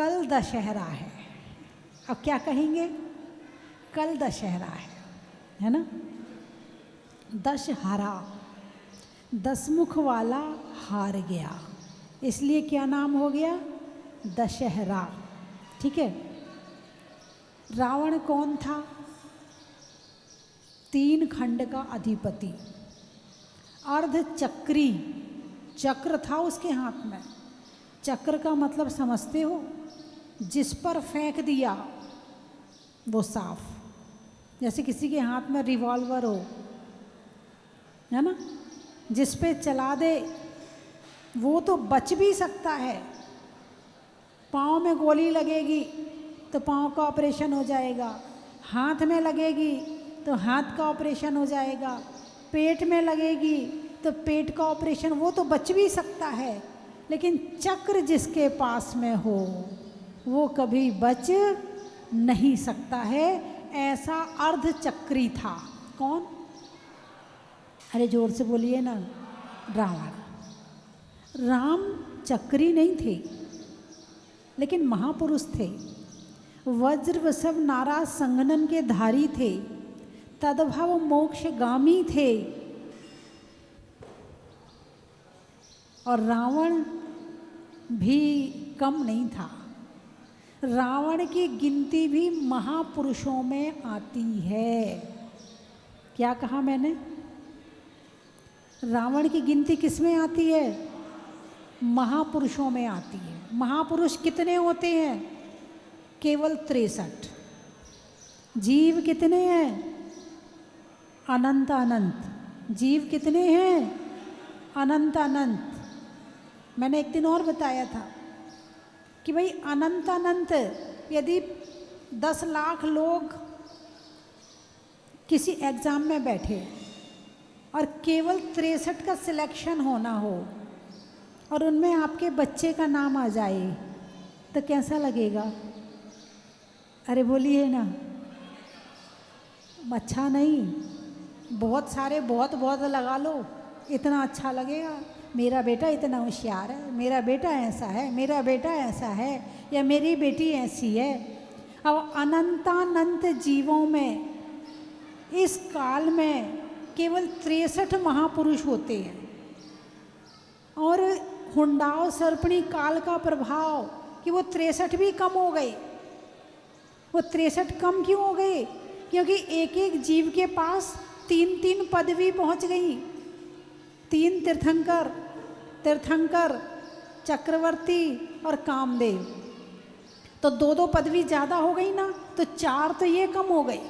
कल दशहरा है। अब क्या कहेंगे? कल दशहरा है ना? दशहरा, दसमुख वाला हार गया, इसलिए क्या नाम हो गया? दशहरा। ठीक है। रावण कौन था? 3 खंड का अधिपति, अर्धचक्री, चक्र था उसके हाथ में। चक्र का मतलब समझते हो? जिस पर फेंक दिया वो साफ। जैसे किसी के हाथ में रिवॉल्वर हो, है ना, जिस पे चला दे वो तो बच भी सकता है। पाँव में गोली लगेगी तो पाँव का ऑपरेशन हो जाएगा, हाथ में लगेगी तो हाथ का ऑपरेशन हो जाएगा, पेट में लगेगी तो पेट का ऑपरेशन, वो तो बच भी सकता है। लेकिन चक्र जिसके पास में हो वो कभी बच नहीं सकता है। ऐसा अर्धचक्री था। कौन? अरे जोर से बोलिए ना। रावण। राम चक्री नहीं थे लेकिन महापुरुष थे। वज्र वसव नाराज संगनन के धारी थे, तदभव मोक्षगामी थे। और रावण भी कम नहीं था। रावण की गिनती भी महापुरुषों में आती है। क्या कहा मैंने? रावण की गिनती किस में आती है? महापुरुषों में आती है। महापुरुष कितने होते हैं? केवल 63। जीव कितने हैं? अनंत अनंत। जीव कितने हैं? अनंत अनंत। मैंने एक दिन और बताया था कि भाई अनंत अनंत, यदि 10 लाख लोग किसी एग्ज़ाम में बैठे और केवल 63 का सिलेक्शन होना हो और उनमें आपके बच्चे का नाम आ जाए तो कैसा लगेगा? अरे बोलिए ना। अच्छा नहीं, बहुत सारे बहुत बहुत लगा लो, इतना अच्छा लगेगा। मेरा बेटा इतना होशियार है, मेरा बेटा ऐसा है, मेरा बेटा ऐसा है, या मेरी बेटी ऐसी है। अब अनंतानंत जीवों में इस काल में केवल 63 महापुरुष होते हैं। और हुंडाओ सर्पणी काल का प्रभाव कि वो 63 भी कम हो गए। वो 63 कम क्यों हो गए? क्योंकि एक एक जीव के पास 3-3 पदवी पहुंच गई। 3 तीर्थंकर, तीर्थंकर, चक्रवर्ती और कामदेव, तो 2-2 पदवी ज़्यादा हो गई ना, तो 4 तो ये कम हो गई।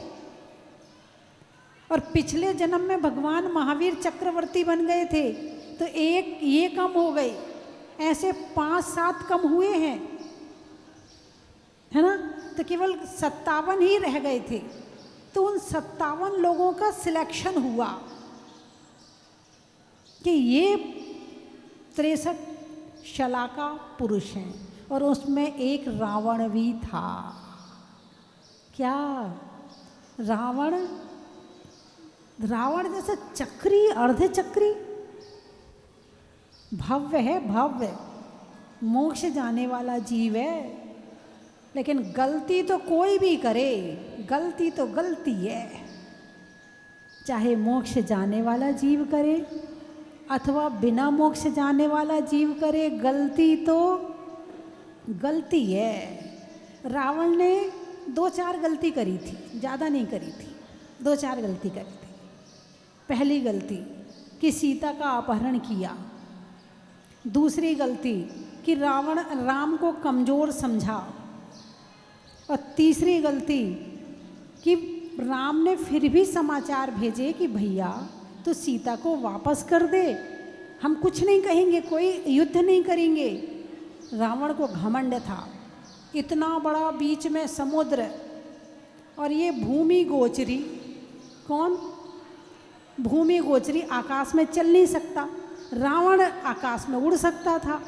और पिछले जन्म में भगवान महावीर चक्रवर्ती बन गए थे तो 1 ये कम हो गई। ऐसे 5-7 कम हुए हैं, है ना? तो केवल 57 ही रह गए थे। तो उन 57 लोगों का सिलेक्शन हुआ कि ये 63 शलाका पुरुष हैं। और उसमें एक रावण भी था। क्या? रावण। रावण जैसे चक्री, अर्धचक्री, भव्य है, भव्य, मोक्ष जाने वाला जीव है। लेकिन गलती तो कोई भी करे, गलती तो गलती है। चाहे मोक्ष जाने वाला जीव करे अथवा बिना मोक्ष जाने वाला जीव करे, गलती तो गलती है। रावण ने 2-4 गलती करी थी, ज़्यादा नहीं करी थी, 2-4 गलती करी थी। पहली गलती कि सीता का अपहरण किया। दूसरी गलती कि रावण राम को कमज़ोर समझा। और तीसरी गलती कि राम ने फिर भी समाचार भेजे कि भैया तो सीता को वापस कर दे, हम कुछ नहीं कहेंगे, कोई युद्ध नहीं करेंगे। रावण को घमंड था, इतना बड़ा बीच में समुद्र और ये भूमि गोचरी। कौन? भूमि गोचरी आकाश में चल नहीं सकता। रावण आकाश में उड़ सकता था,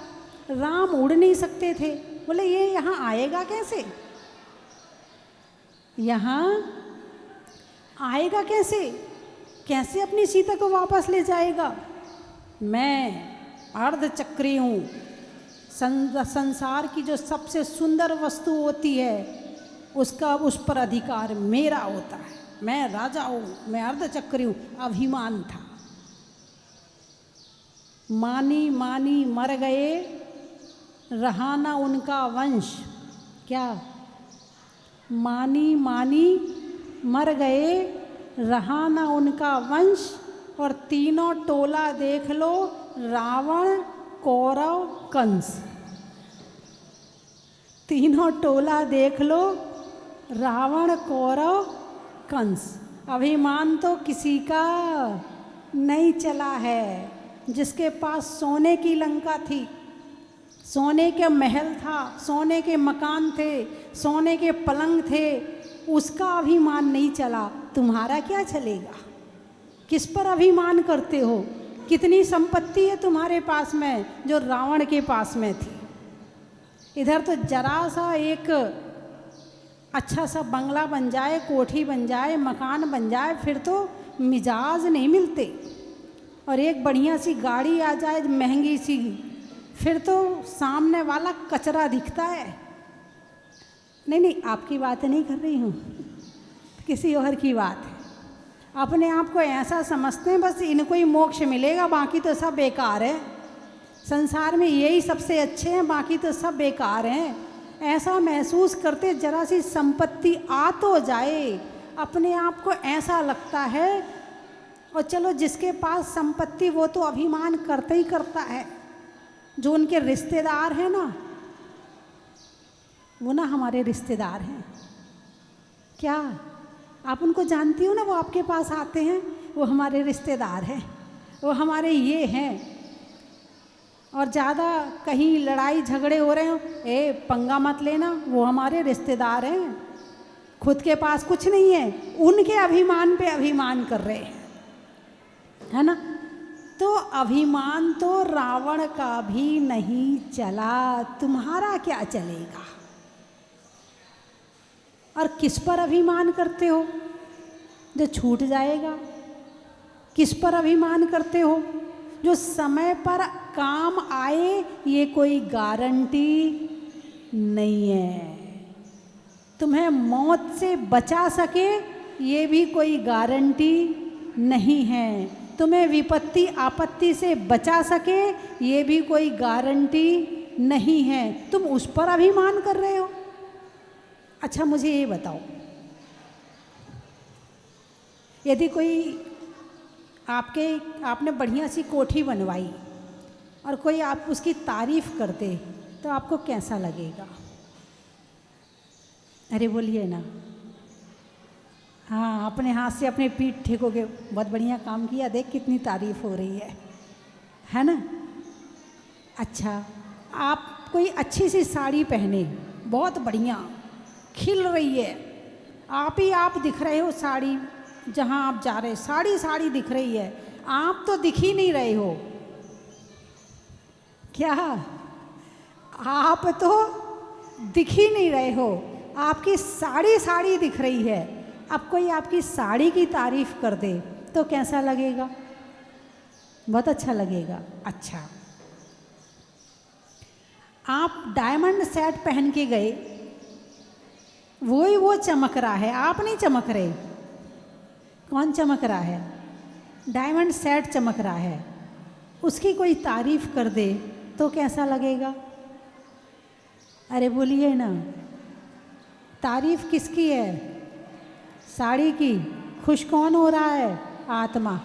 राम उड़ नहीं सकते थे। बोले ये यहाँ आएगा कैसे? यहाँ आएगा कैसे? कैसे अपनी सीता को वापस ले जाएगा? मैं अर्धचक्री हूँ, संसार की जो सबसे सुंदर वस्तु होती है उसका उस पर अधिकार मेरा होता है, मैं राजा हूँ, मैं अर्धचक्री हूँ, अभिमान था। मानी मानी मर गए, रहा ना उनका वंश। क्या? मानी मानी मर गए, रहा ना उनका वंश, और तीनों टोला देख लो, रावण कौरव कंस। तीनों टोला देख लो, रावण कौरव कंस। अभिमान तो किसी का नहीं चला है। जिसके पास सोने की लंका थी, सोने के महल था, सोने के मकान थे, सोने के पलंग थे, उसका अभिमान नहीं चला, तुम्हारा क्या चलेगा? किस पर अभिमान करते हो? कितनी संपत्ति है तुम्हारे पास में जो रावण के पास में थी? इधर तो जरा सा एक अच्छा सा बंगला बन जाए, कोठी बन जाए, मकान बन जाए, फिर तो मिजाज नहीं मिलते। और एक बढ़िया सी गाड़ी आ जाए महंगी सी, फिर तो सामने वाला कचरा दिखता है। नहीं नहीं, आपकी बात नहीं कर रही हूँ, किसी और की बात है। अपने आप को ऐसा समझते हैं बस इनको ही मोक्ष मिलेगा, बाकी तो सब बेकार है। संसार में यही सबसे अच्छे हैं, बाकी तो सब बेकार हैं। ऐसा महसूस करते, जरा सी संपत्ति आ तो जाए, अपने आप को ऐसा लगता है। और चलो जिसके पास संपत्ति वो तो अभिमान करता ही करता है। जो उनके रिश्तेदार हैं ना, वो ना हमारे रिश्तेदार हैं। क्या आप उनको जानती हो ना? वो आपके पास आते हैं, वो हमारे रिश्तेदार हैं, वो हमारे ये हैं। और ज़्यादा कहीं लड़ाई झगड़े हो रहे हो, ए पंगा मत लेना, वो हमारे रिश्तेदार हैं। खुद के पास कुछ नहीं है, उनके अभिमान पे अभिमान कर रहे हैं, है ना? तो अभिमान तो रावण का भी नहीं चला, तुम्हारा क्या चलेगा? और किस पर अभिमान करते हो जो छूट जाएगा? किस पर अभिमान करते हो? जो समय पर काम आए, ये कोई गारंटी नहीं है। तुम्हें मौत से बचा सके, ये भी कोई गारंटी नहीं है। तुम्हें विपत्ति आपत्ति से बचा सके, ये भी कोई गारंटी नहीं है। तुम उस पर अभिमान कर रहे हो। अच्छा मुझे ये बताओ, यदि कोई आपने बढ़िया सी कोठी बनवाई और कोई आप उसकी तारीफ कर दे, तो आपको कैसा लगेगा? अरे बोलिए ना। हाँ, अपने हाथ से अपने पीठ ठेकोगे, बहुत बढ़िया काम किया, देख कितनी तारीफ हो रही है ना? अच्छा, आप कोई अच्छी सी साड़ी पहने, बहुत बढ़िया खिल रही है, आप ही आप दिख रहे हो साड़ी, जहाँ आप जा रहे साड़ी साड़ी दिख रही है, आप तो दिख ही नहीं रहे हो। क्या? आप तो दिख ही नहीं रहे हो, आपकी साड़ी साड़ी दिख रही है। अब कोई आपकी साड़ी की तारीफ कर दे तो कैसा लगेगा? बहुत अच्छा लगेगा। अच्छा, आप डायमंड सेट पहन के गए, वो चमक रहा है, आप नहीं चमक रहे। कौन चमक रहा है? डायमंड सेट चमक रहा है। उसकी कोई तारीफ कर दे तो कैसा लगेगा? अरे बोलिए ना। तारीफ किसकी है? साड़ी की। खुश कौन हो रहा है? आत्मा।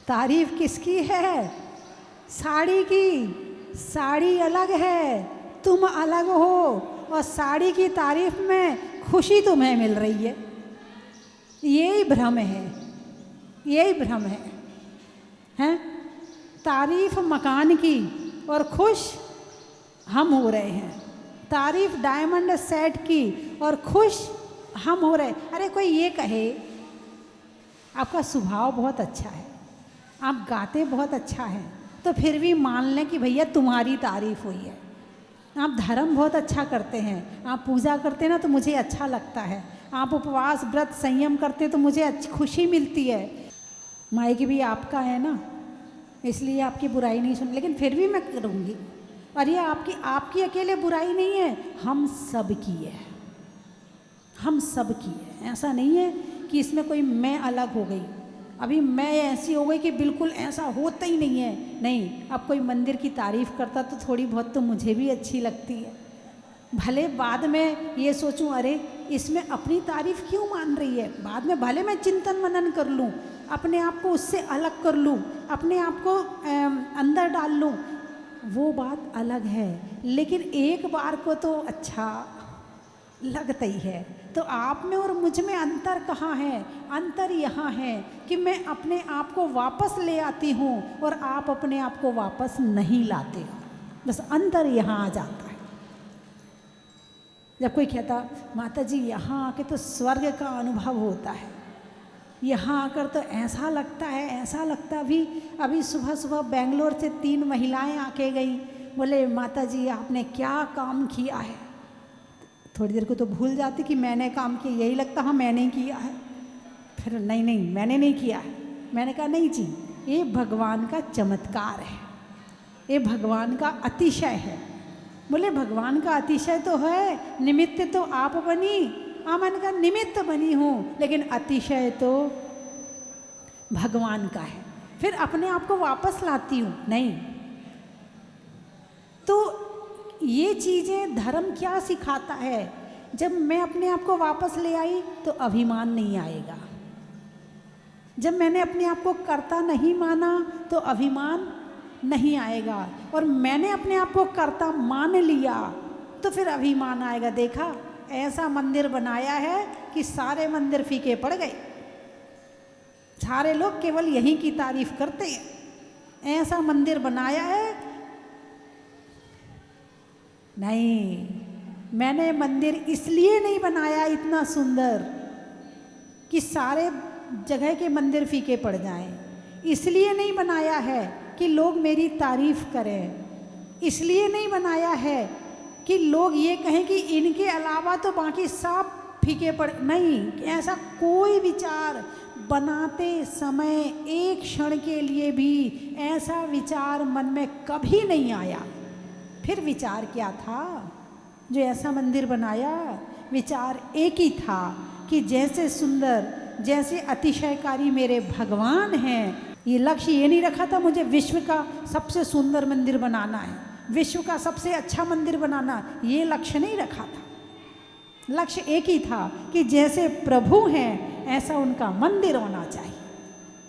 तारीफ किसकी है? साड़ी की। साड़ी अलग है, तुम अलग हो, और साड़ी की तारीफ में खुशी तुम्हें मिल रही है। यही भ्रम है, यही भ्रम है, हैं? तारीफ मकान की और खुश हम हो रहे हैं, तारीफ डायमंड सेट की और खुश हम हो रहे। अरे कोई ये कहे आपका स्वभाव बहुत अच्छा है, आप गाते बहुत अच्छा है, तो फिर भी मान लें कि भैया तुम्हारी तारीफ हुई है। आप धर्म बहुत अच्छा करते हैं, आप पूजा करते हैं ना तो मुझे अच्छा लगता है, आप उपवास व्रत संयम करते हैं तो मुझे अच्छी खुशी मिलती है। माइक भी आपका है ना, इसलिए आपकी बुराई नहीं सुन, लेकिन फिर भी मैं करूँगी। और ये आपकी अकेले बुराई नहीं है, हम सब की है, हम सब की है। ऐसा नहीं है कि इसमें कोई मैं अलग हो गई, अभी मैं ऐसी हो गई कि बिल्कुल ऐसा होता ही नहीं है। नहीं, अब कोई मंदिर की तारीफ़ करता तो थोड़ी बहुत तो मुझे भी अच्छी लगती है। भले बाद में ये सोचूं, अरे इसमें अपनी तारीफ़ क्यों मान रही है, बाद में भले मैं चिंतन मनन कर लूँ, अपने आप को उससे अलग कर लूँ, अपने आप को अंदर डाल लूँ, वो बात अलग है। लेकिन एक बार को तो अच्छा लगता ही है। तो आप में और मुझ में अंतर कहाँ है? अंतर यहाँ है कि मैं अपने आप को वापस ले आती हूँ और आप अपने आप को वापस नहीं लाते हो। बस अंतर यहाँ आ जाता है। जब कोई कहता माता जी यहाँ आके तो स्वर्ग का अनुभव होता है, यहाँ आकर तो ऐसा लगता है, ऐसा लगता। अभी सुबह सुबह बेंगलोर से 3 महिलाएं आके गई, बोले माता जी आपने क्या काम किया है। थोड़ी देर को तो भूल जाती कि मैंने काम किया, यही लगता हाँ मैंने किया है। फिर नहीं मैंने नहीं किया है। मैंने कहा नहीं जी, ये भगवान का चमत्कार है, ये भगवान का अतिशय है। बोले भगवान का अतिशय तो है, निमित्त तो आप बनी। हाँ, मैंने कहा निमित्त बनी हूँ, लेकिन अतिशय तो भगवान का है। फिर अपने आप को वापस लाती हूँ, नहीं। तो ये चीज़ें धर्म क्या सिखाता है? जब मैं अपने आप को वापस ले आई तो अभिमान नहीं आएगा। जब मैंने अपने आप को कर्ता नहीं माना तो अभिमान नहीं आएगा। और मैंने अपने आप को कर्ता मान लिया तो फिर अभिमान आएगा। देखा, ऐसा मंदिर बनाया है कि सारे मंदिर फीके पड़ गए, सारे लोग केवल यहीं की तारीफ करते हैं। ऐसा मंदिर बनाया है। नहीं, मैंने मंदिर इसलिए नहीं बनाया इतना सुंदर कि सारे जगह के मंदिर फीके पड़ जाएं। इसलिए नहीं बनाया है कि लोग मेरी तारीफ करें। इसलिए नहीं बनाया है कि लोग ये कहें कि इनके अलावा तो बाकी सब फीके पड़। नहीं, ऐसा कोई विचार बनाते समय एक क्षण के लिए भी ऐसा विचार मन में कभी नहीं आया। फिर विचार क्या था जो ऐसा मंदिर बनाया? विचार एक ही था कि जैसे सुंदर, जैसे अतिशयकारी मेरे भगवान हैं। ये लक्ष्य ये नहीं रखा था मुझे विश्व का सबसे सुंदर मंदिर बनाना है, विश्व का सबसे अच्छा मंदिर बनाना, ये लक्ष्य नहीं रखा था। लक्ष्य एक ही था कि जैसे प्रभु हैं ऐसा उनका मंदिर होना चाहिए।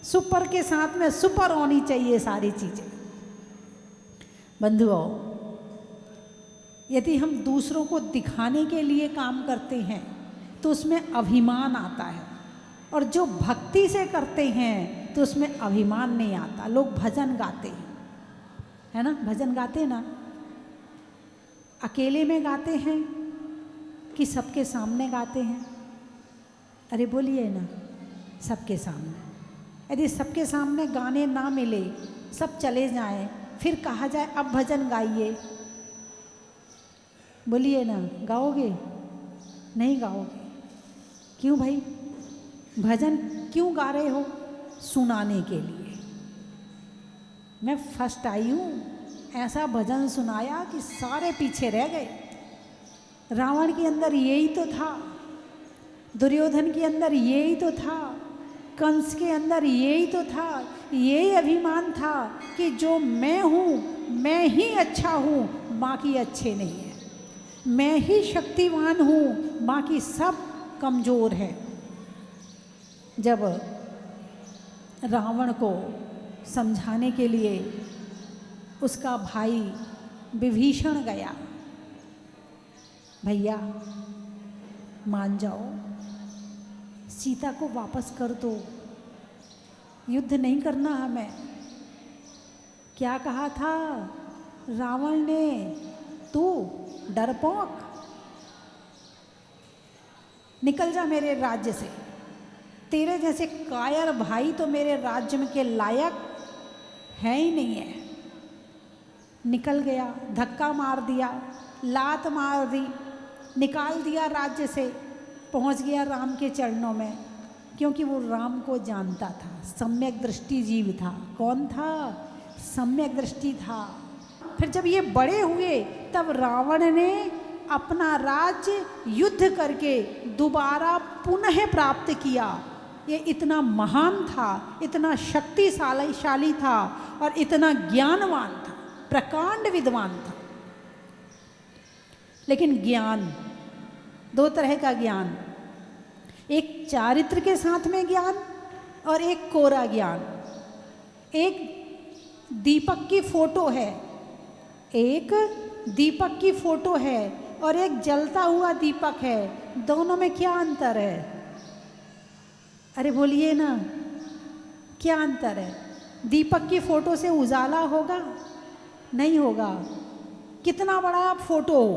सुपर के साथ में सुपर होनी चाहिए सारी चीज़ें। बंधुओं, यदि हम दूसरों को दिखाने के लिए काम करते हैं तो उसमें अभिमान आता है, और जो भक्ति से करते हैं तो उसमें अभिमान नहीं आता। लोग भजन गाते हैं, है ना, भजन गाते हैं ना, अकेले में गाते हैं कि सबके सामने गाते हैं? अरे बोलिए ना, सबके सामने। यदि सबके सामने गाने ना मिले, सब चले जाएं, फिर कहा जाए अब भजन गाइए, बोलिए ना, गाओगे? नहीं गाओगे। क्यों भाई? भजन क्यों गा रहे हो? सुनाने के लिए। मैं फर्स्ट आई हूँ, ऐसा भजन सुनाया कि सारे पीछे रह गए। रावण के अंदर यही तो था, दुर्योधन के अंदर यही तो था, कंस के अंदर यही तो था। यही अभिमान था कि जो मैं हूँ, मैं ही अच्छा हूँ, बाकी अच्छे नहीं हैं। मैं ही शक्तिवान हूँ, बाकी सब कमज़ोर हैं। जब रावण को समझाने के लिए उसका भाई विभीषण गया, भैया मान जाओ, सीता को वापस कर दो, युद्ध नहीं करना हमें। क्या कहा था रावण ने? तू डरपोक, निकल जा मेरे राज्य से, तेरे जैसे कायर भाई तो मेरे राज्य में के लायक है ही नहीं है। निकल गया, धक्का मार दिया, लात मार दी, निकाल दिया राज्य से, पहुंच गया राम के चरणों में, क्योंकि वो राम को जानता था, सम्यक दृष्टि जीव था। कौन था? सम्यक दृष्टि था। फिर जब ये बड़े हुए तब रावण ने अपना राज्य युद्ध करके दोबारा पुनः प्राप्त किया। ये इतना महान था, इतना शक्तिशाली था और इतना ज्ञानवान था, प्रकांड विद्वान था। लेकिन ज्ञान दो तरह का ज्ञान, एक चारित्र के साथ में ज्ञान और एक कोरा ज्ञान। एक दीपक की फोटो है, एक दीपक की फोटो है और एक जलता हुआ दीपक है। दोनों में क्या अंतर है? अरे बोलिए ना, क्या अंतर है? दीपक की फोटो से उजाला होगा? नहीं होगा। कितना बड़ा फोटो हो,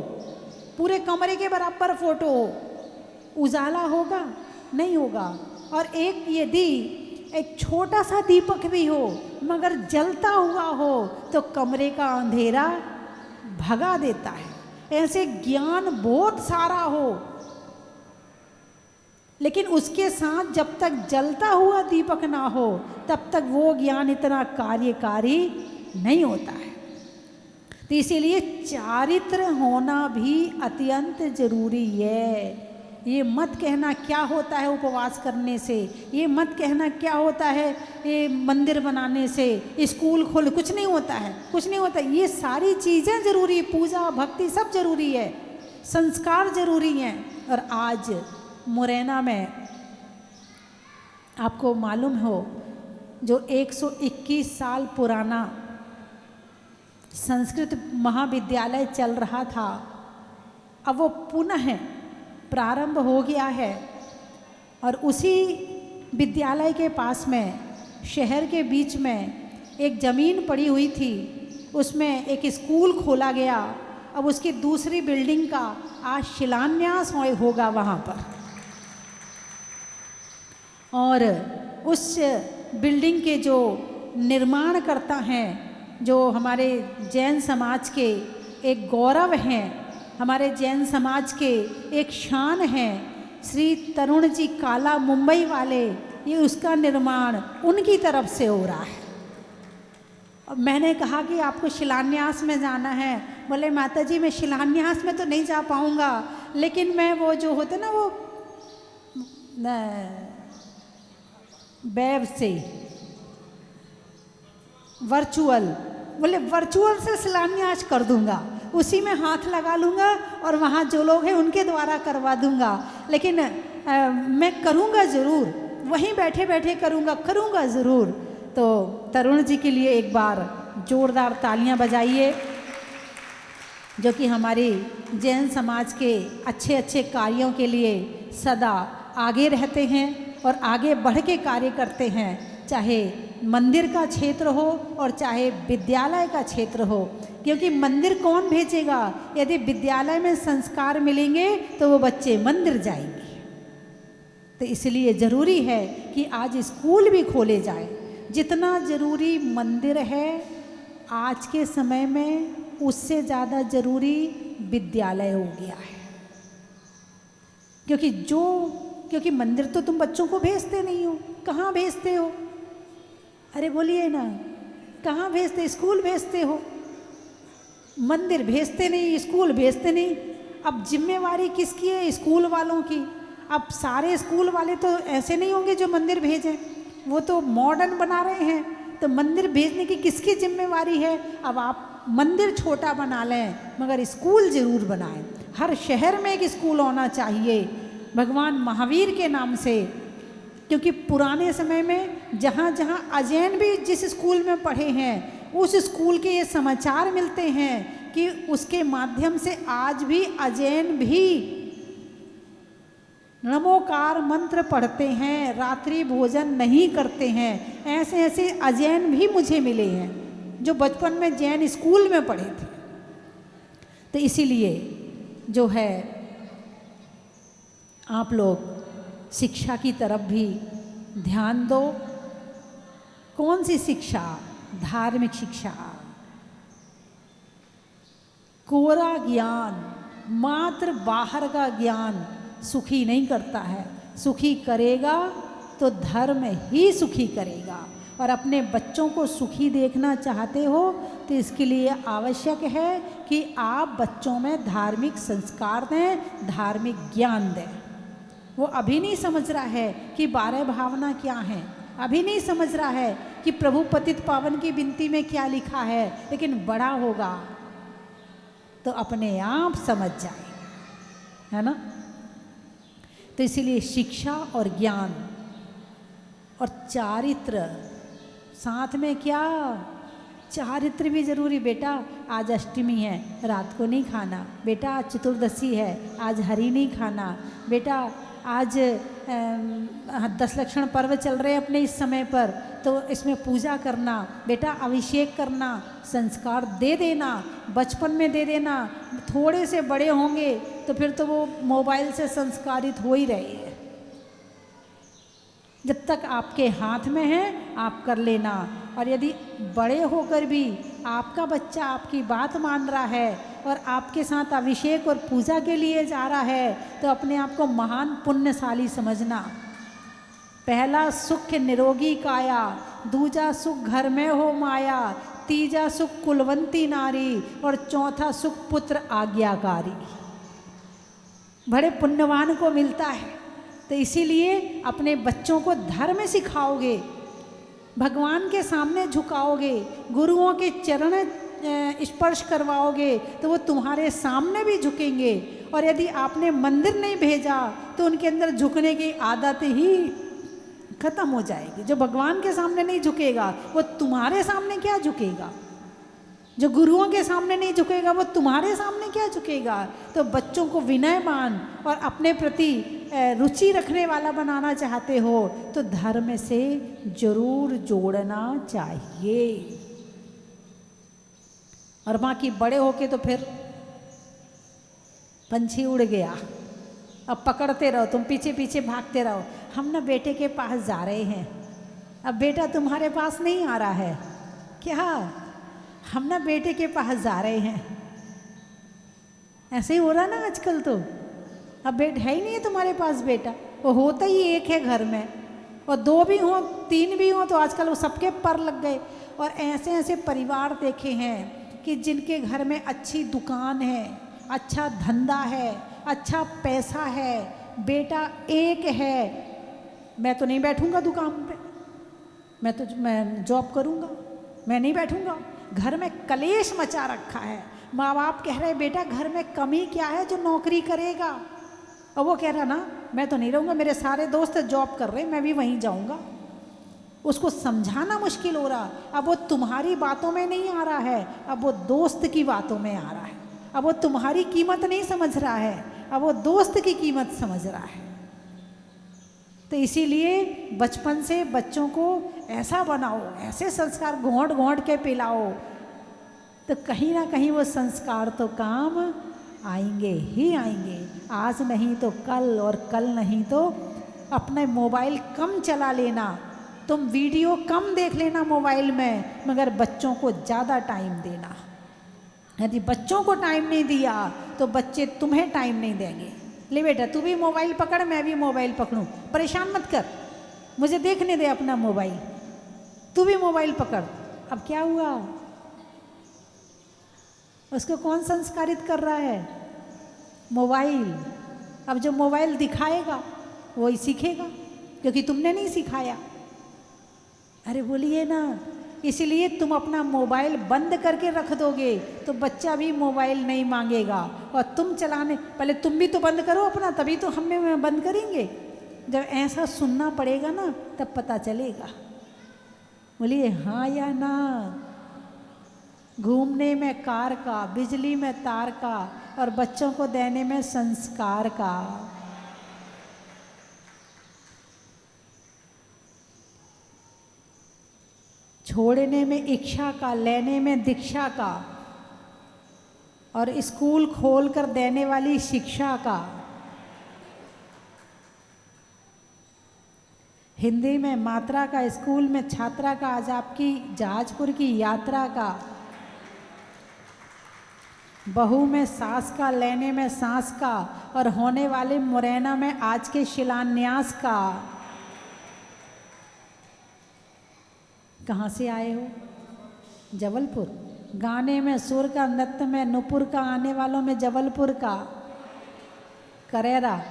पूरे कमरे के बराबर फोटो हो, उजाला होगा? नहीं होगा। और एक यदि एक छोटा सा दीपक भी हो मगर जलता हुआ हो तो कमरे का अंधेरा भगा देता है। ऐसे ज्ञान बहुत सारा हो लेकिन उसके साथ जब तक जलता हुआ दीपक ना हो तब तक वो ज्ञान इतना कार्यकारी नहीं होता है। तो इसीलिए चारित्र होना भी अत्यंत जरूरी है। ये मत कहना क्या होता है उपवास करने से, ये मत कहना क्या होता है ये मंदिर बनाने से, स्कूल खोल, कुछ नहीं होता है, कुछ नहीं होता। ये सारी चीज़ें जरूरी, पूजा भक्ति सब जरूरी है, संस्कार जरूरी हैं। और आज मुरैना में आपको मालूम हो जो 121 साल पुराना संस्कृत महाविद्यालय चल रहा था, अब वो पुनः प्रारंभ हो गया है। और उसी विद्यालय के पास में शहर के बीच में एक ज़मीन पड़ी हुई थी, उसमें एक स्कूल खोला गया। अब उसकी दूसरी बिल्डिंग का आज शिलान्यास होगा वहाँ पर। और उस बिल्डिंग के जो निर्माणकर्ता हैं, जो हमारे जैन समाज के एक गौरव हैं, हमारे जैन समाज के एक शान हैं, श्री तरुण जी काला मुंबई वाले, ये उसका निर्माण उनकी तरफ से हो रहा है। और मैंने कहा कि आपको शिलान्यास में जाना है। बोले माता जी मैं शिलान्यास में तो नहीं जा पाऊँगा, लेकिन मैं वो जो होते ना वो वेब से वर्चुअल, बोले वर्चुअल से शिलान्यास कर दूंगा, उसी में हाथ लगा लूँगा और वहाँ जो लोग हैं उनके द्वारा करवा दूंगा। लेकिन मैं करूँगा ज़रूर, वहीं बैठे बैठे करूँगा ज़रूर। तो तरुण जी के लिए एक बार जोरदार तालियां बजाइए, जो कि हमारी जैन समाज के अच्छे अच्छे कार्यों के लिए सदा आगे रहते हैं और आगे बढ़ के कार्य करते हैं, चाहे मंदिर का क्षेत्र हो और चाहे विद्यालय का क्षेत्र हो। क्योंकि मंदिर कौन भेजेगा? यदि विद्यालय में संस्कार मिलेंगे तो वो बच्चे मंदिर जाएंगे। तो इसलिए ज़रूरी है कि आज स्कूल भी खोले जाए। जितना ज़रूरी मंदिर है आज के समय में, उससे ज़्यादा ज़रूरी विद्यालय हो गया है। क्योंकि मंदिर तो तुम बच्चों को भेजते नहीं हो, कहाँ भेजते हो? अरे बोलिए ना, कहाँ भेजते? स्कूल भेजते हो, मंदिर भेजते नहीं, स्कूल भेजते नहीं। अब जिम्मेवारी किसकी है? स्कूल वालों की। अब सारे स्कूल वाले तो ऐसे नहीं होंगे जो मंदिर भेजें, वो तो मॉडर्न बना रहे हैं। तो मंदिर भेजने की किसकी जिम्मेवारी है? अब आप मंदिर छोटा बना लें मगर स्कूल ज़रूर बनाएं। हर शहर में एक स्कूल होना चाहिए भगवान महावीर के नाम से। क्योंकि पुराने समय में जहाँ जहाँ अजैन भी जिस स्कूल में पढ़े हैं, उस स्कूल के ये समाचार मिलते हैं कि उसके माध्यम से आज भी अजैन भी नमोकार मंत्र पढ़ते हैं, रात्रि भोजन नहीं करते हैं। ऐसे ऐसे अजैन भी मुझे मिले हैं जो बचपन में जैन स्कूल में पढ़े थे। तो इसीलिए जो है आप लोग शिक्षा की तरफ भी ध्यान दो। कौन सी शिक्षा? धार्मिक शिक्षा। कोरा ज्ञान, मात्र बाहर का ज्ञान सुखी नहीं करता है। सुखी करेगा तो धर्म ही सुखी करेगा। और अपने बच्चों को सुखी देखना चाहते हो तो इसके लिए आवश्यक है कि आप बच्चों में धार्मिक संस्कार दें, धार्मिक ज्ञान दें। वो अभी नहीं समझ रहा है कि 12 भावना क्या हैं, अभी नहीं समझ रहा है कि प्रभु पतित पावन की विनती में क्या लिखा है, लेकिन बड़ा होगा तो अपने आप समझ जाएगा, है ना। तो इसीलिए शिक्षा और ज्ञान और चारित्र, साथ में क्या, चारित्र भी जरूरी। बेटा आज अष्टमी है, रात को नहीं खाना। बेटा आज चतुर्दशी है, आज हरी नहीं खाना। बेटा आज 10 लक्षण पर्व चल रहे हैं अपने इस समय पर, तो इसमें पूजा करना। बेटा अभिषेक करना, संस्कार दे देना, बचपन में दे देना। थोड़े से बड़े होंगे तो फिर तो वो मोबाइल से संस्कारित हो ही रहे हैं। जब तक आपके हाथ में है आप कर लेना। और यदि बड़े होकर भी आपका बच्चा आपकी बात मान रहा है और आपके साथ अभिषेक और पूजा के लिए जा रहा है तो अपने आप को महान पुण्यशाली समझना। पहला सुख निरोगी काया, दूजा सुख घर में हो माया, तीजा सुख कुलवंती नारी और चौथा सुख पुत्र आज्ञाकारी। बड़े पुण्यवान को मिलता है। तो इसीलिए अपने बच्चों को धर्म सिखाओगे, भगवान के सामने झुकाओगे, गुरुओं के चरण स्पर्श करवाओगे तो वो तुम्हारे सामने भी झुकेंगे। और यदि आपने मंदिर नहीं भेजा तो उनके अंदर झुकने की आदत ही खत्म हो जाएगी। जो भगवान के सामने नहीं झुकेगा वो तुम्हारे सामने क्या झुकेगा, जो गुरुओं के सामने नहीं झुकेगा वो तुम्हारे सामने क्या झुकेगा। तो बच्चों को विनयमान और अपने प्रति रुचि रखने वाला बनाना चाहते हो तो धर्म से जरूर जोड़ना चाहिए। और बाकी बड़े होके तो फिर पंछी उड़ गया, अब पकड़ते रहो, तुम पीछे पीछे भागते रहो। हम ना बेटे के पास जा रहे हैं, अब बेटा तुम्हारे पास नहीं आ रहा है क्या, हम ना बेटे के पास जा रहे हैं। ऐसे ही हो रहा ना आजकल। तो अब बेटा है ही नहीं है तुम्हारे पास बेटा, वो होता ही एक है घर में, और 2 भी हों 3 भी हों तो आजकल वो सबके पर लग गए। और ऐसे ऐसे परिवार देखे हैं कि जिनके घर में अच्छी दुकान है, अच्छा धंधा है, अच्छा पैसा है, बेटा एक है, मैं तो नहीं बैठूंगा दुकान पे, मैं जॉब करूंगा, मैं नहीं बैठूंगा। घर में कलेश मचा रखा है। माँ बाप कह रहे बेटा घर में कमी क्या है जो नौकरी करेगा, और वो कह रहा ना मैं तो नहीं रहूँगा, मेरे सारे दोस्त जॉब कर रहे, मैं भी वहीं जाऊँगा। उसको समझाना मुश्किल हो रहा। अब वो तुम्हारी बातों में नहीं आ रहा है, अब वो दोस्त की बातों में आ रहा है। अब वो तुम्हारी कीमत नहीं समझ रहा है, अब वो दोस्त की कीमत समझ रहा है। तो इसीलिए बचपन से बच्चों को ऐसा बनाओ, ऐसे संस्कार घोंट घोंट के पिलाओ, तो कहीं ना कहीं वो संस्कार तो काम आएंगे ही आएंगे। आज नहीं तो कल, और कल नहीं तो अपने मोबाइल कम चला लेना, तुम वीडियो कम देख लेना मोबाइल में, मगर बच्चों को ज़्यादा टाइम देना। यदि बच्चों को टाइम नहीं दिया तो बच्चे तुम्हें टाइम नहीं देंगे। ले बेटा तू भी मोबाइल पकड़, मैं भी मोबाइल पकड़ूं, परेशान मत कर, मुझे देखने दे अपना मोबाइल, तू भी मोबाइल पकड़। अब क्या हुआ, उसको कौन संस्कारित कर रहा है, मोबाइल। अब जो मोबाइल दिखाएगा वही सीखेगा, क्योंकि तुमने नहीं सिखाया। अरे बोलिए ना, इसलिए तुम अपना मोबाइल बंद करके रख दोगे तो बच्चा भी मोबाइल नहीं मांगेगा, और तुम चलाने पहले तुम भी तो बंद करो अपना, तभी तो हमें बंद करेंगे। जब ऐसा सुनना पड़ेगा ना तब पता चलेगा। बोलिए हाँ या ना। घूमने में कार का, बिजली में तार का, और बच्चों को देने में संस्कार का। छोड़ने में इच्छा का, लेने में दीक्षा का, और स्कूल खोलकर देने वाली शिक्षा का। हिंदी में मात्रा का, स्कूल में छात्रा का, आज आपकी जहाजपुर की यात्रा का। बहू में सास का, लेने में सांस का, और होने वाले मुरैना में आज के शिलान्यास का। कहाँ से आए हो? जबलपुर। गाने में सुर का, नृत्य में नुपुर का, आने वालों में जबलपुर का। करेरा।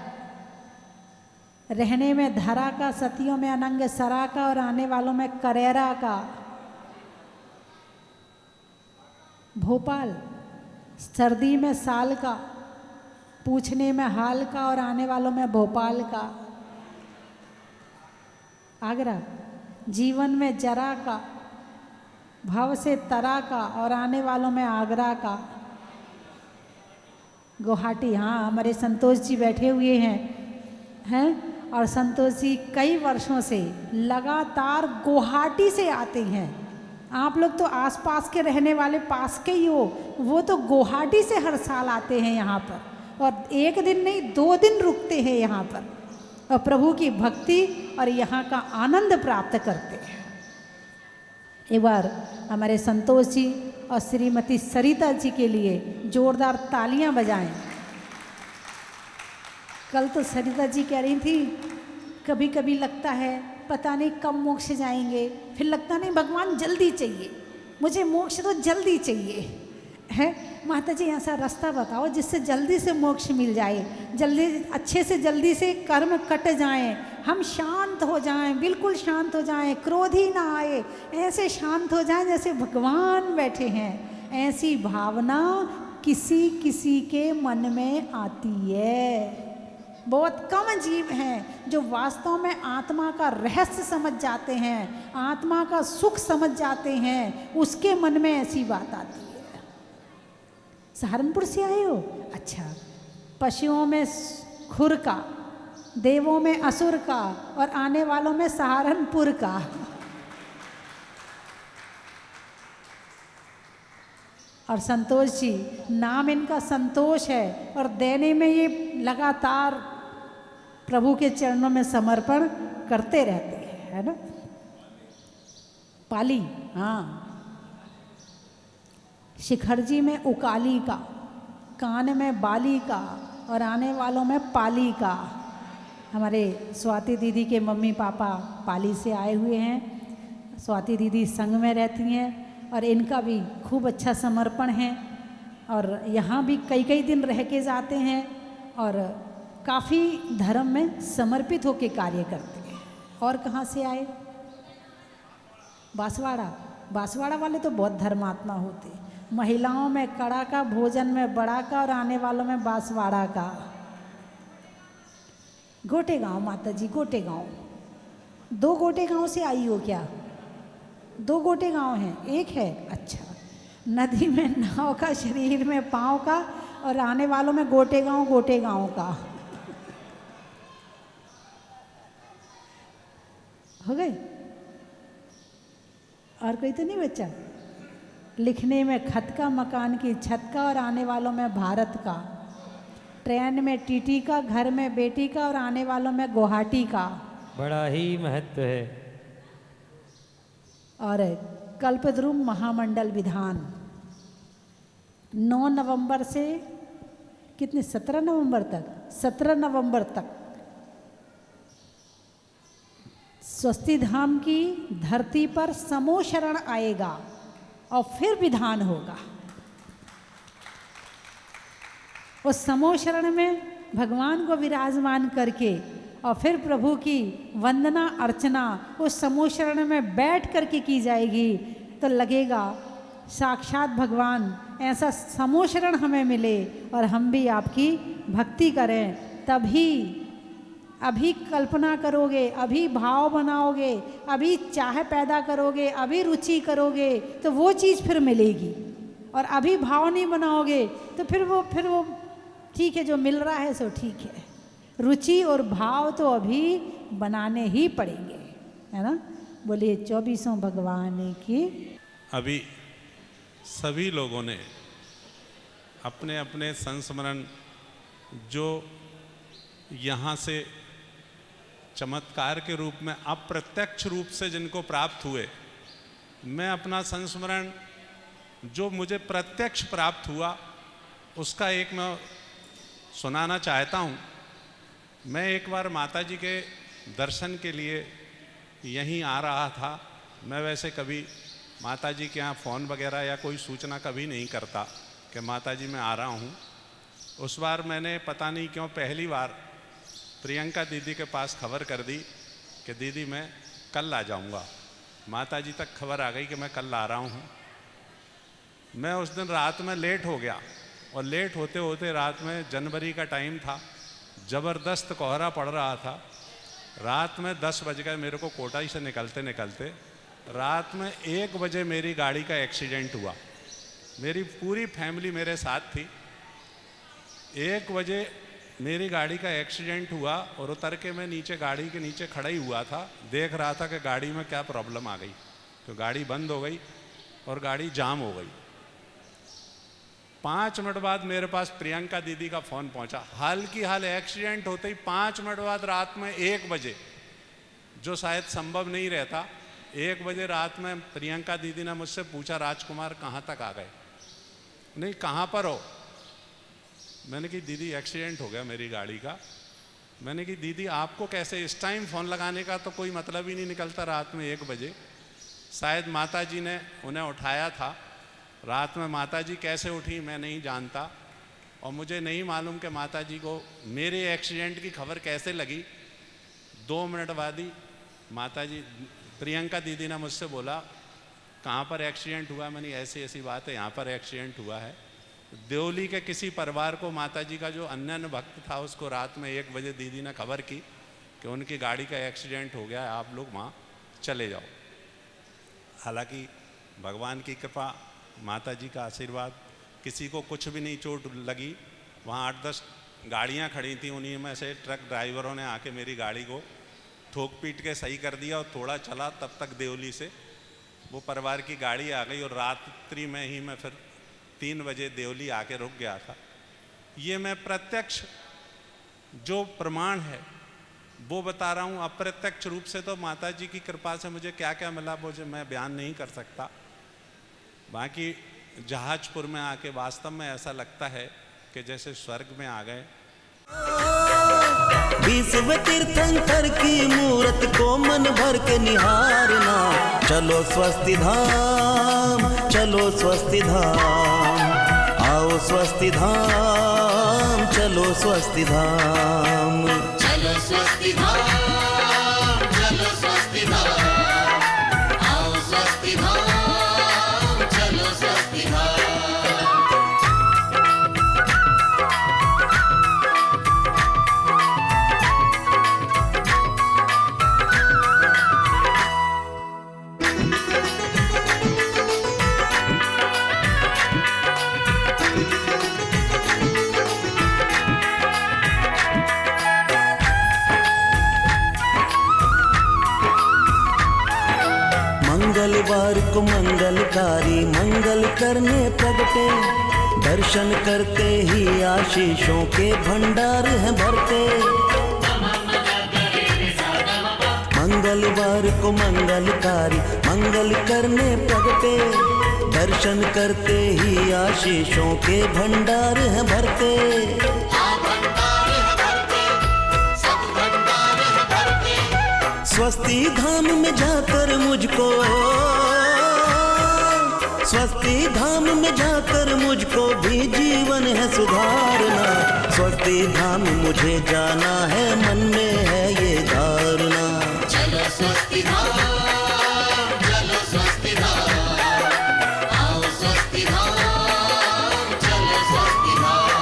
रहने में धरा का, सतियों में अनंग सरा का, और आने वालों में करेरा का। भोपाल। सर्दी में साल का, पूछने में हाल का, और आने वालों में भोपाल का। आगरा। जीवन में जरा का, भाव से तरा का, और आने वालों में आगरा का। गुवाहाटी। हाँ, हमारे संतोष जी बैठे हुए हैं और संतोष जी कई वर्षों से लगातार गुवाहाटी से आते हैं। आप लोग तो आसपास के रहने वाले, पास के ही हो, वो तो गुवाहाटी से हर साल आते हैं यहाँ पर, और एक दिन नहीं 2 दिन रुकते हैं यहाँ पर, और प्रभु की भक्ति और यहाँ का आनंद प्राप्त करते हैं। एक बार हमारे संतोष जी और श्रीमती सरिता जी के लिए जोरदार तालियां बजाएं। कल तो सरिता जी कह रही थी, कभी कभी लगता है पता नहीं कब मोक्ष जाएंगे, फिर लगता नहीं भगवान जल्दी चाहिए, मुझे मोक्ष तो जल्दी चाहिए है। माता जी ऐसा रास्ता बताओ जिससे जल्दी से मोक्ष मिल जाए, जल्दी अच्छे से जल्दी से कर्म कट जाएं, हम शांत हो जाएं, बिल्कुल शांत हो जाएं, क्रोध ही ना आए, ऐसे शांत हो जाएं जैसे भगवान बैठे हैं। ऐसी भावना किसी किसी के मन में आती है। बहुत कम जीव हैं जो वास्तव में आत्मा का रहस्य समझ जाते हैं, आत्मा का सुख समझ जाते हैं, उसके मन में ऐसी बात आती है। सहारनपुर से आए हो? अच्छा। पशुओं में खुर का, देवों में असुर का, और आने वालों में सहारनपुर का। और संतोष जी, नाम इनका संतोष है, और देने में ये लगातार प्रभु के चरणों में समर्पण करते रहते हैं, है ना। पाली। हाँ। शिखरजी में उकाली का, कान में बाली का, और आने वालों में पाली का। हमारे स्वाति दीदी के मम्मी पापा पाली से आए हुए हैं। स्वाति दीदी संघ में रहती हैं और इनका भी खूब अच्छा समर्पण है, और यहाँ भी कई कई दिन रह के जाते हैं और काफ़ी धर्म में समर्पित होकर कार्य करते हैं। और कहाँ से आए? बांसवाड़ा। बांसवाड़ा वाले तो बहुत धर्मात्मा होते हैं। महिलाओं में कड़ा का, भोजन में बड़ा का, और आने वालों में बांसवाड़ा का। गोटे गांव। माता जी गोटे गांव। 2 गोटे गांव से आई हो क्या? 2 गोटे गांव हैं? एक है? अच्छा। नदी में नाव का, शरीर में पाँव का, और आने वालों में गोटे गांव का। हो गए? और कोई तो नहीं बचा? लिखने में खत का, मकान की छत का, और आने वालों में भारत का। ट्रेन में टीटी का, घर में बेटी का, और आने वालों में गुवाहाटी का। बड़ा ही महत्व है। और कल्पद्रुम महामंडल विधान 9 नवंबर से कितने, 17 नवंबर तक, 17 नवंबर तक स्वस्ति धाम की धरती पर समोशरण आएगा और फिर विधान होगा। उस समोशरण में भगवान को विराजमान करके और फिर प्रभु की वंदना अर्चना उस समोशरण में बैठ करके की जाएगी, तो लगेगा साक्षात भगवान ऐसा समोशरण हमें मिले और हम भी आपकी भक्ति करें। तभी अभी कल्पना करोगे, अभी भाव बनाओगे, अभी चाह पैदा करोगे, अभी रुचि करोगे तो वो चीज़ फिर मिलेगी। और अभी भाव नहीं बनाओगे तो फिर वो ठीक है, जो मिल रहा है सो ठीक है। रुचि और भाव तो अभी बनाने ही पड़ेंगे, है ना। बोलिए 24 भगवान की। अभी सभी लोगों ने अपने अपने संस्मरण जो यहाँ से चमत्कार के रूप में अप्रत्यक्ष रूप से जिनको प्राप्त हुए, मैं अपना संस्मरण जो मुझे प्रत्यक्ष प्राप्त हुआ उसका एक मैं सुनाना चाहता हूँ। मैं एक बार माता जी के दर्शन के लिए यहीं आ रहा था मैं वैसे कभी माता जी के यहाँ फ़ोन वगैरह या कोई सूचना कभी नहीं करता कि माता जी मैं आ रहा हूँ। उस बार मैंने पता नहीं क्यों पहली बार प्रियंका दीदी के पास खबर कर दी कि दीदी मैं कल आ जाऊँगा। माता जी तक खबर आ गई कि मैं कल आ रहा हूँ। मैं उस दिन रात में लेट हो गया और लेट होते होते रात में जनवरी का टाइम था, ज़बरदस्त कोहरा पड़ रहा था। रात में 10 बज गए मेरे को कोटाई से निकलते निकलते। रात में 1 बजे मेरी गाड़ी का एक्सीडेंट हुआ। मेरी पूरी फैमिली मेरे साथ थी। 1 बजे मेरी गाड़ी का एक्सीडेंट हुआ और उतर के मैं नीचे गाड़ी के नीचे खड़ा ही हुआ था, देख रहा था कि गाड़ी में क्या प्रॉब्लम आ गई। तो गाड़ी बंद हो गई और गाड़ी जाम हो गई। 5 मिनट बाद मेरे पास प्रियंका दीदी का फ़ोन पहुंचा। हाल की हाल एक्सीडेंट होते ही 5 मिनट बाद रात में 1 बजे, जो शायद संभव नहीं रहता, 1 बजे रात में प्रियंका दीदी ने मुझसे पूछा, राजकुमार कहाँ तक आ गए? नहीं, कहाँ पर हो? मैंने कहा दीदी एक्सीडेंट हो गया मेरी गाड़ी का। मैंने कहा दीदी आपको कैसे, इस टाइम फ़ोन लगाने का तो कोई मतलब ही नहीं निकलता रात में 1 बजे। शायद माता जी ने उन्हें उठाया था। रात में माता जी कैसे उठी मैं नहीं जानता और मुझे नहीं मालूम कि माता जी को मेरे एक्सीडेंट की खबर कैसे लगी। 2 मिनट बाद ही माता जी, प्रियंका दीदी ने मुझसे बोला कहाँ पर एक्सीडेंट हुआ? मैंने ऐसी ऐसी बात है, यहाँ पर एक्सीडेंट हुआ है। देवली के किसी परिवार को, माता जी का जो अन्य भक्त था उसको रात में 1 बजे दीदी ने खबर की कि उनकी गाड़ी का एक्सीडेंट हो गया है, आप लोग वहाँ चले जाओ। हालांकि भगवान की कृपा, माता जी का आशीर्वाद, किसी को कुछ भी नहीं चोट लगी। वहाँ 8-10 गाड़ियाँ खड़ी थी, उन्हीं में से ट्रक ड्राइवरों ने आके मेरी गाड़ी को ठोक पीट के सही कर दिया और थोड़ा चला। तब तक देवली से वो परिवार की गाड़ी आ गई और रात्रि में ही मैं फिर 3 बजे देवली आके रुक गया था। ये मैं प्रत्यक्ष जो प्रमाण है वो बता रहा हूँ। अप्रत्यक्ष रूप से तो माता जी की कृपा से मुझे क्या क्या मिला वो जो मैं बयान नहीं कर सकता। बाकी जहाजपुर में आके वास्तव में ऐसा लगता है कि जैसे स्वर्ग में आ गए। 20वें तीर्थंकर की मूरत को मन भर के निहारना। चलो स्वस्ति धाम, चलो स्वस्ति धाम, आओ स्वस्ति धाम, चलो स्वस्ति धाम, चलो स्वस्ति धाम, चलो स्वस्ति धाम, आओ स्वस्ति धाम, चलो स्वस्ति धाम। मंगलवार को मंगलकारी मंगल करने प्रगटे। दर्शन करते ही आशीषों के भंडार हैं भरते। मंगलवार को मंगलकारी मंगल करने प्रगटे। दर्शन करते ही आशीषों के भंडार हैं भरते। स्वस्ति धाम में जाकर मुझको, स्वस्ति धाम में जाकर मुझको भी जीवन है सुधारना। स्वस्ति धाम मुझे जाना है, मन में है ये धारणा। चलो स्वस्ति धाम, चलो स्वस्ति धाम, आओ स्वस्ति धाम, चलो स्वस्ति धाम।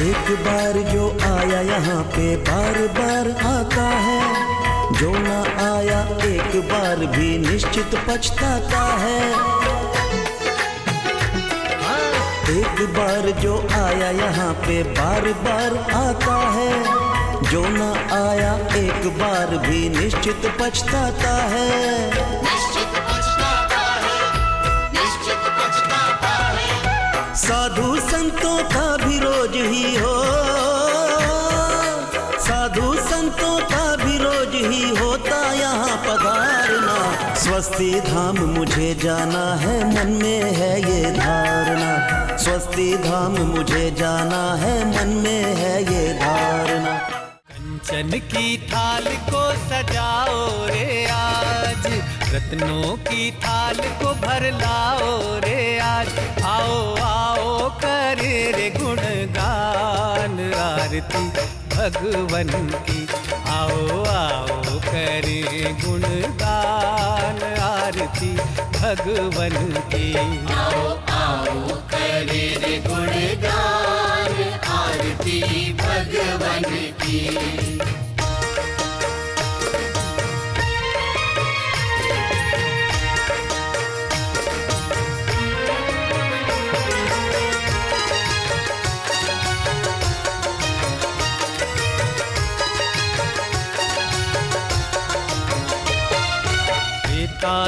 एक बार जो आया यहाँ पे बार बार आता है। जो ना आया एक बार भी निश्चित पछताता है। एक बार जो आया यहाँ पे बार बार आता है। जो ना आया एक बार भी निश्चित पछताता है। निश्चित पछताता है, निश्चित पछताता है। साधु संतों का भी रोज ही हो, संतों का भी रोज ही होता यहाँ पधारना। स्वस्ति धाम मुझे जाना है, मन में है ये धारणा। स्वस्ति धाम मुझे जाना है, मन में है ये धारणा। कंचन की थाल को सजाओ रे आज, रत्नों की थाल को भर लाओ रे आज। आओ आओ करे रे गुणगान आरती भगवन की। आओ आओ करे गुणगान आरती भगवन की। आओ आओ करे रे गुणगान आरती भगवन की।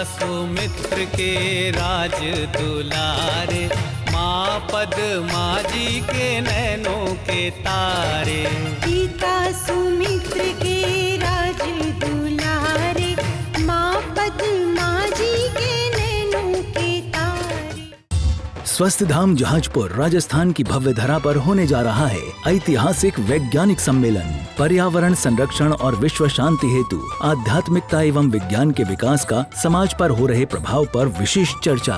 सुमित्र के राज दुलारे, माँ पद्मा जी के नैनों के तारे। पिता सुमित्र के राज दुलारे, माँ पद्मा जी के नैनों के तारे। स्वस्थ धाम जहाजपुर राजस्थान की भव्य धरा पर होने जा रहा है ऐतिहासिक वैज्ञानिक सम्मेलन। पर्यावरण संरक्षण और विश्व शांति हेतु आध्यात्मिकता एवं विज्ञान के विकास का समाज पर हो रहे प्रभाव पर विशेष चर्चा।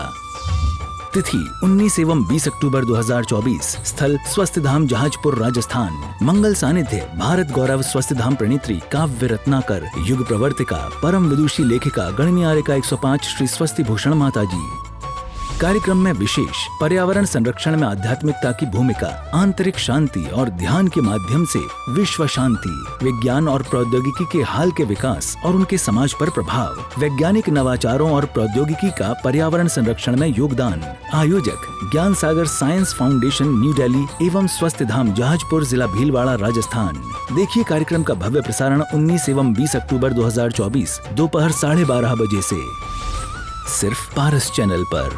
तिथि 19 एवं 20 अक्टूबर 2024। स्थल स्वस्थ धाम जहाजपुर राजस्थान। मंगल सानिध्य भारत गौरव स्वस्थ धाम प्रणेत्री काव्य रत्नाकर, युग प्रवर्तिका परम विदुषी लेखिका गणनीयारिका 105 श्री स्वस्ति भूषण माता जी। कार्यक्रम में विशेष पर्यावरण संरक्षण में आध्यात्मिकता की भूमिका, आंतरिक शांति और ध्यान के माध्यम से विश्व शांति, विज्ञान और प्रौद्योगिकी के हाल के विकास और उनके समाज पर प्रभाव, वैज्ञानिक नवाचारों और प्रौद्योगिकी का पर्यावरण संरक्षण में योगदान। आयोजक ज्ञान सागर साइंस फाउंडेशन न्यू दिल्ली एवं स्वस्थ धाम जहाजपुर जिला भीलवाड़ा राजस्थान। देखिए कार्यक्रम का भव्य प्रसारण 19 एवं 20 अक्टूबर 2024 दोपहर 12:30 बजे से सिर्फ पारस चैनल पर।